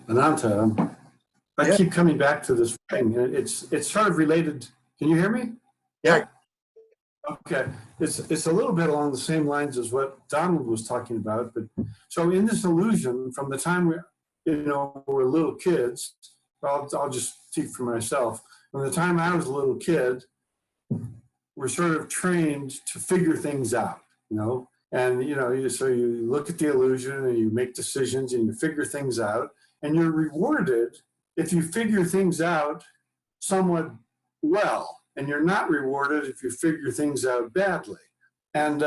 Ananta, I keep coming back to this thing, and it's sort of related. Can you hear me? Yeah. Okay. It's a little bit along the same lines as what Donald was talking about. But so in this illusion, from the time we're little kids, I'll just speak for myself. From the time I was a little kid, we're sort of trained to figure things out, and so you look at the illusion and you make decisions and you figure things out, and you're rewarded if you figure things out somewhat well, and you're not rewarded if you figure things out badly. And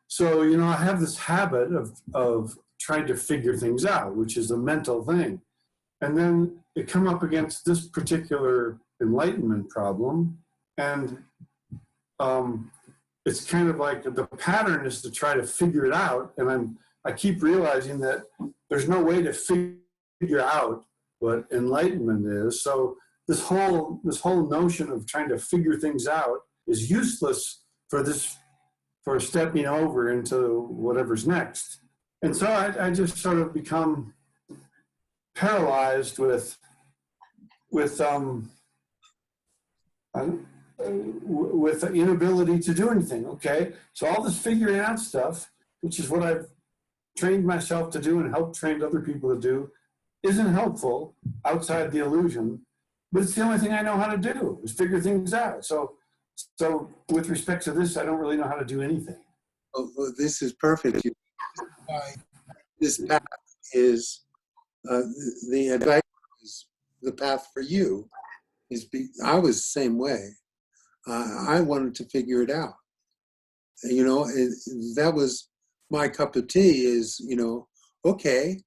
so I have this habit of trying to figure things out, which is a mental thing. And then it come up against this particular enlightenment problem, and it's kind of like the pattern is to try to figure it out, and I keep realizing that there's no way to figure out what enlightenment is. So this whole notion of trying to figure things out is useless for stepping over into whatever's next. And so I just sort of become paralyzed with the inability to do anything. Okay, so all this figuring out stuff, which is what I've trained myself to do and helped train other people to do, isn't helpful outside the illusion, but it's the only thing I know how to do is figure things out. So with respect to this, I don't really know how to do anything. Well, this is perfect. This path is the advice is the path for you. I was the same way. I wanted to figure it out. That was my cup of tea is, okay,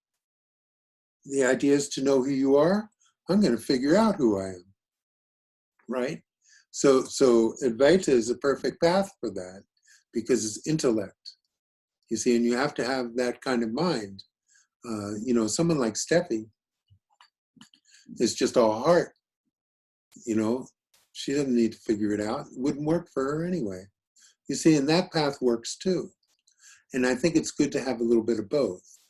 the idea is to know who you are. I'm going to figure out who I am, right? So Advaita is a perfect path for that because it's intellect, you see, and you have to have that kind of mind. Someone like Steffi is just all heart, she doesn't need to figure it out. It wouldn't work for her anyway. You see, and that path works too. And I think it's good to have a little bit of both,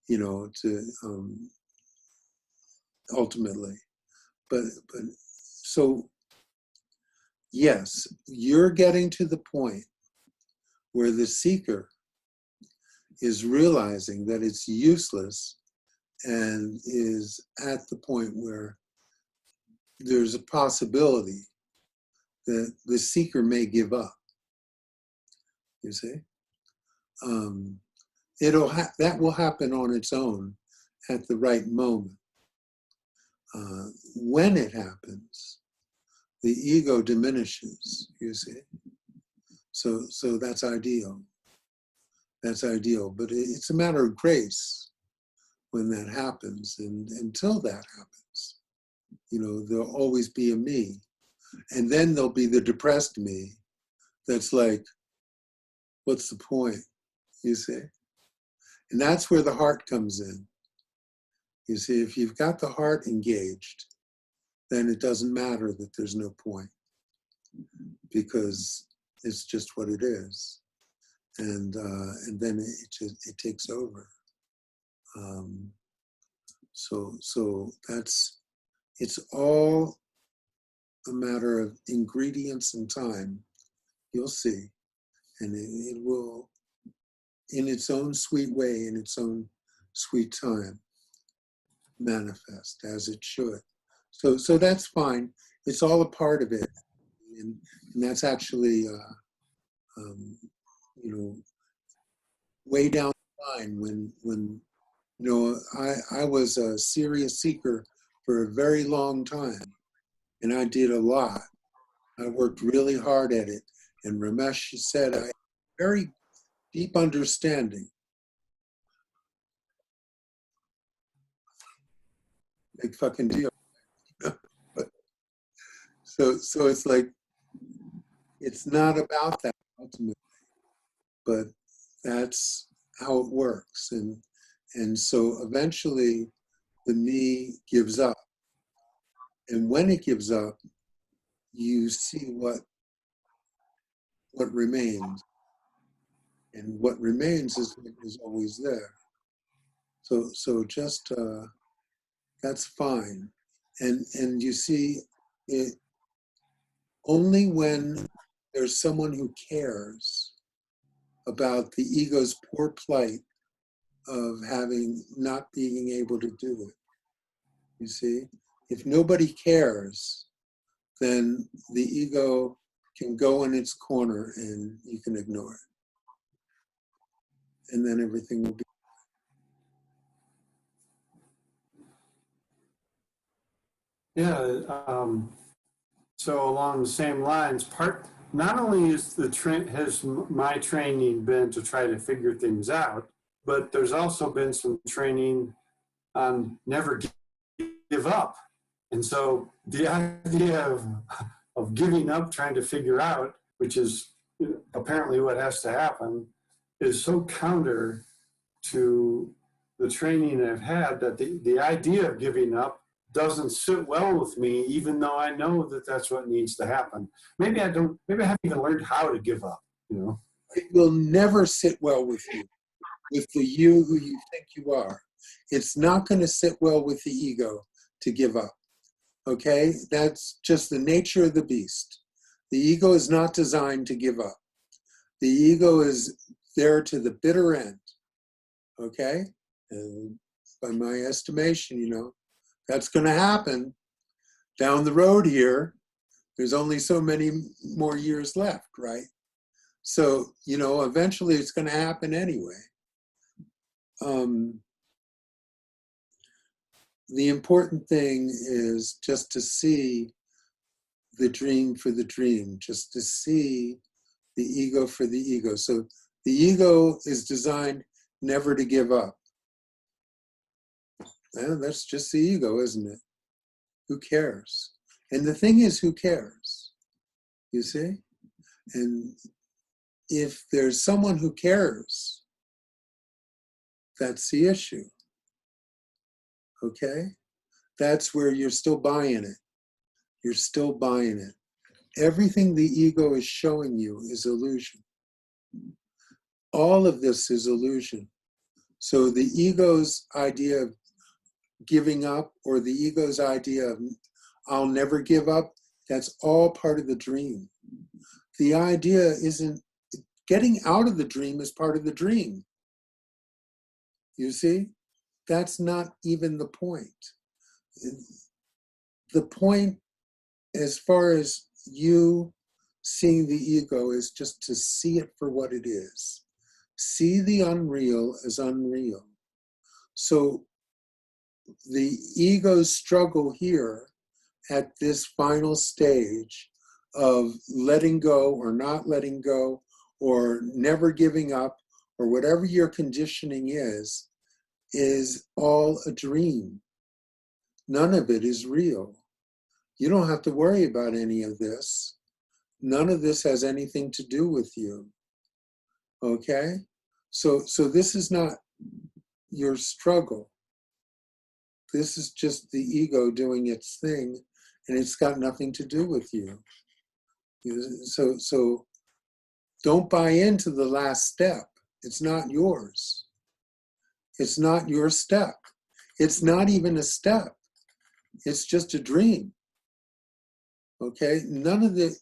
to ultimately. But so, yes, you're getting to the point where the seeker is realizing that it's useless and is at the point where there's a possibility that the seeker may give up. You see, that will happen on its own at the right moment. When it happens, the ego diminishes. You see, so that's ideal. That's ideal, but it's a matter of grace when that happens, and until that happens, there'll always be a me, and then there'll be the depressed me that's like, what's the point, you see? And that's where the heart comes in. You see, if you've got the heart engaged, then it doesn't matter that there's no point, because it's just what it is. And then it takes over. So it's all a matter of ingredients and time. You'll see, and it will, in its own sweet way, in its own sweet time, manifest as it should. So that's fine. It's all a part of it, and that's actually way down the line when I was a serious seeker for a very long time, and I did a lot. I worked really hard at it, and Ramesh said I had very deep understanding. Big fucking deal. So it's like, it's not about that ultimately, but that's how it works. And so eventually the me gives up. And when it gives up, you see what remains. And what remains is always there. So just that's fine. And you see, it only when there's someone who cares about the ego's poor plight of not being able to do it. You see, if nobody cares, then the ego can go in its corner and you can ignore it. And then everything will be. Yeah. So along the same lines, not only is has my training been to try to figure things out, but there's also been some training on never give up. And so the idea of giving up, trying to figure out, which is apparently what has to happen, is so counter to the training I've had that the idea of giving up doesn't sit well with me, even though I know that that's what needs to happen. Maybe I haven't even learned how to give up, It will never sit well with you, with the you who you think you are. It's not going to sit well with the ego to give up. Okay? That's just the nature of the beast. The ego is not designed to give up. The ego is there to the bitter end. Okay? And by my estimation, that's going to happen down the road here. There's only so many more years left, right? So, eventually it's going to happen anyway. The important thing is just to see the dream for the dream, just to see the ego for the ego. So the ego is designed never to give up. Well, that's just the ego, isn't it? Who cares? And the thing is, who cares? You see? And if there's someone who cares, that's the issue. Okay? That's where you're still buying it. You're still buying it. Everything the ego is showing you is illusion. All of this is illusion. So the ego's idea of giving up, or the ego's idea of I'll never give up, that's all part of the dream. The idea isn't, getting out of the dream is part of the dream. You see? That's not even the point. The point, as far as you seeing the ego, is just to see it for what it is. See the unreal as unreal. So the ego's struggle here at this final stage of letting go or not letting go or never giving up or whatever your conditioning is all a dream. None of it is real. You don't have to worry about any of this. None of this has anything to do with you. Okay? So this is not your struggle. This is just the ego doing its thing, and it's got nothing to do with you. So don't buy into the last step. It's not yours. It's not your step. It's not even a step. It's just a dream. Okay? None of the,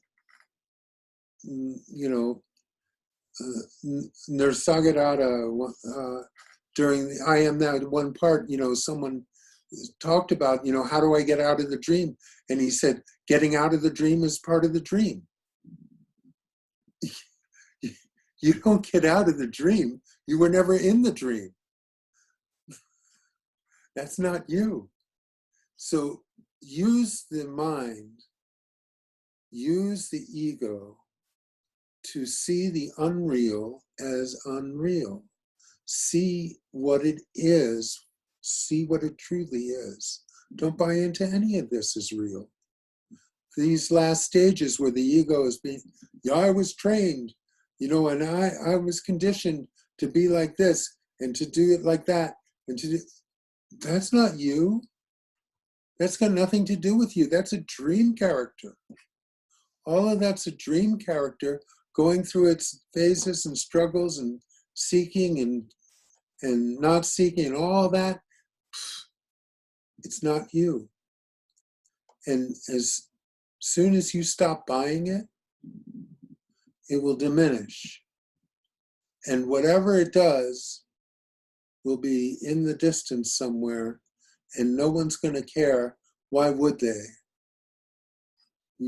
Nisargadatta, during the I Am That one part, someone talked about, how do I get out of the dream? And he said, getting out of the dream is part of the dream. You don't get out of the dream. You were never in the dream. That's not you. So use the mind, use the ego to see the unreal as unreal. See what it is. See what it truly is. Don't buy into any of this as real. These last stages where the ego is being, I was trained, and I was conditioned to be like this and to do it like that. That's not you. That's got nothing to do with you. That's a dream character. All of that's a dream character going through its phases and struggles and seeking and not seeking all that, it's not you. And as soon as you stop buying it, it will diminish. And whatever it does will be in the distance somewhere, and no one's going to care. Why would they?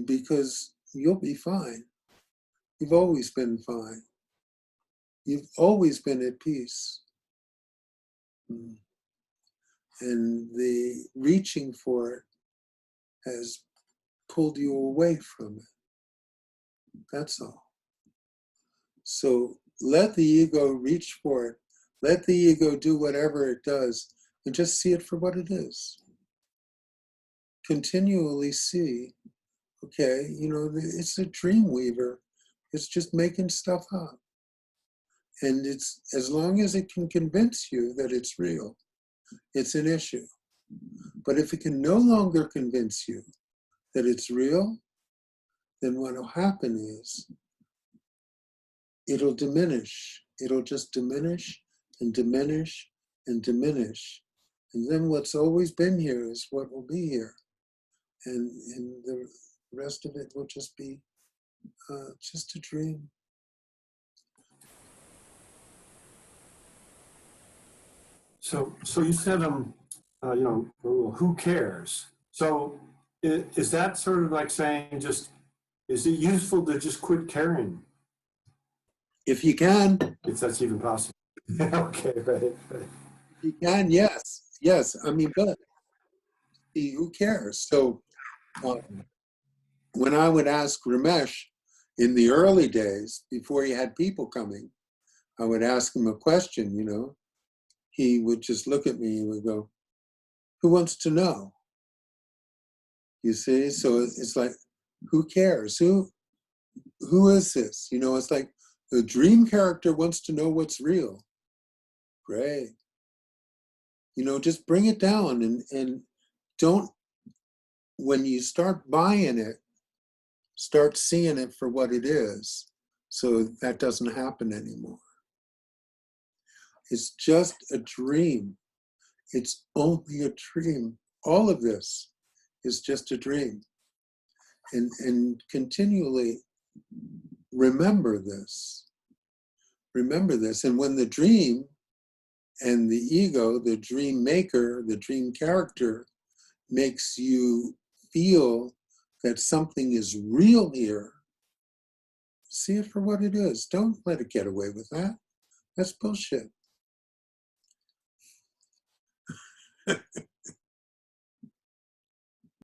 Because you'll be fine. You've always been fine. You've always been at peace. And the reaching for it has pulled you away from it. That's all. So let the ego reach for it. Let the ego do whatever it does, and just see it for what it is. Continually see, okay, it's a dream weaver. It's just making stuff up. And it's, as long as it can convince you that it's real, it's an issue. But if it can no longer convince you that it's real, then what will happen is it'll diminish. It'll just diminish and diminish and diminish. And then what's always been here is what will be here. And the rest of it will just be just a dream. So you said, who cares? So is that sort of like saying, just, is it useful to just quit caring? If you can. If that's even possible. Okay, right. If you can, yes. I mean, but who cares? So when I would ask Ramesh in the early days, before he had people coming, I would ask him a question, He would just look at me and would go, who wants to know? You see? So it's like, who cares? Who is this? It's like the dream character wants to know what's real. Great. Just bring it down and don't, when you start buying it, start seeing it for what it is. So that doesn't happen anymore. It's just a dream. It's only a dream. All of this is just a dream. And continually remember this. Remember this. And when the dream and the ego, the dream maker, the dream character, makes you feel that something is real here, see it for what it is. Don't let it get away with that. That's bullshit.